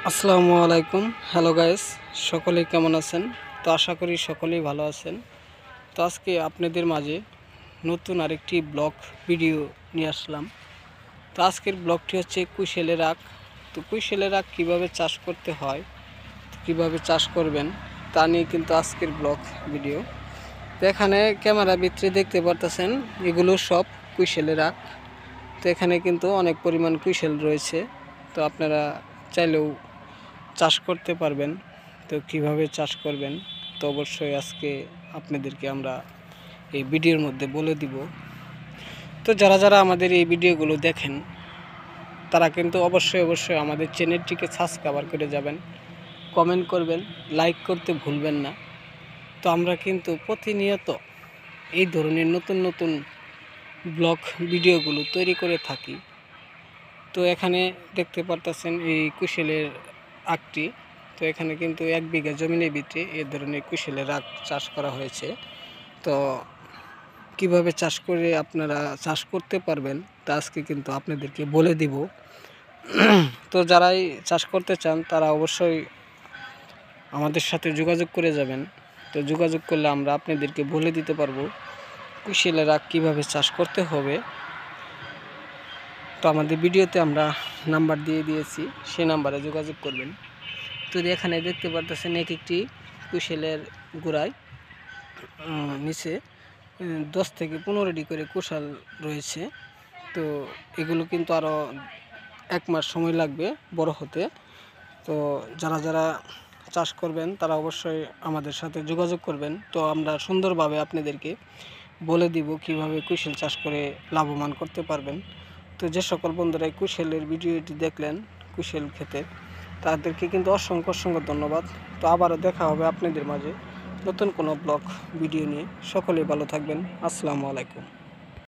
আসসালামু আলাইকুম। Hello guys, সকলেই কেমন আছেন? তো আশা করি সকলেই ভালো আছেন। তো আজকে আপনাদের মাঝে নতুন আরেকটি ব্লগ ভিডিও নিয়ে আসলাম। তো আজকের ব্লগটি হচ্ছে কুশালের আখ। তো কুশালের আখ কীভাবে চাষ করতে হয়, কিভাবে চাষ করবেন তা নিয়ে কিন্তু আজকের ব্লগ ভিডিও। তো এখানে ক্যামেরা ভিতরে দেখতে পারতেছেন এগুলো সব কুশালের আখ। তো এখানে কিন্তু অনেক পরিমাণ কুশাল রয়েছে। তো আপনারা চাইলেও চাষ করতে পারবেন। তো কিভাবে চাষ করবেন তো অবশ্যই আজকে আপনাদেরকে আমরা এই ভিডিওর মধ্যে বলে দিব। তো যারা যারা আমাদের এই ভিডিওগুলো দেখেন তারা কিন্তু অবশ্যই আমাদের চ্যানেলটিকে সাবস্ক্রাইব করে যাবেন, কমেন্ট করবেন, লাইক করতে ভুলবেন না। তো আমরা কিন্তু প্রতিনিয়ত এই ধরনের নতুন নতুন ব্লগ ভিডিওগুলো তৈরি করে থাকি। তো এখানে দেখতে পারতেছেন এই কুশালের আখটি। তো এখানে কিন্তু 1 বিঘা জমিনের ভিতরে এই ধরনের কুশালের আখ চাষ করা হয়েছে। তো কিভাবে চাষ করে আপনারা চাষ করতে পারবেন তা আজকে কিন্তু আপনাদেরকে বলে দিব। তো যারাই চাষ করতে চান তারা অবশ্যই আমাদের সাথে যোগাযোগ করে যাবেন। তো যোগাযোগ করলে আমরা আপনাদেরকে বলে দিতে পারবো কুশালের আখ কীভাবে চাষ করতে হবে। তো আমাদের ভিডিওতে আমরা নাম্বার দিয়ে দিয়েছি, সেই নাম্বারে যোগাযোগ করবেন। তো এখানে দেখতে পারতেছেন এক একটি কুশালের গোড়ায় নিচে 10 থেকে 15টি করে কুশাল রয়েছে। তো এগুলো কিন্তু আরও 1 মাস সময় লাগবে বড় হতে। তো যারা যারা চাষ করবেন তারা অবশ্যই আমাদের সাথে যোগাযোগ করবেন। তো আমরা সুন্দরভাবে আপনাদেরকে বলে দিব কিভাবে কুশাল চাষ করে লাভবান করতে পারবেন। তো যে সকল বন্ধুরা এই কুশালের ভিডিওটি দেখলেন কুশাল খেতে, তাদেরকে কিন্তু অসংখ্য ধন্যবাদ। তো আবারও দেখা হবে আপনাদের মাঝে নতুন কোনো ব্লগ ভিডিও নিয়ে। সকলেই ভালো থাকবেন। আসসালামু আলাইকুম।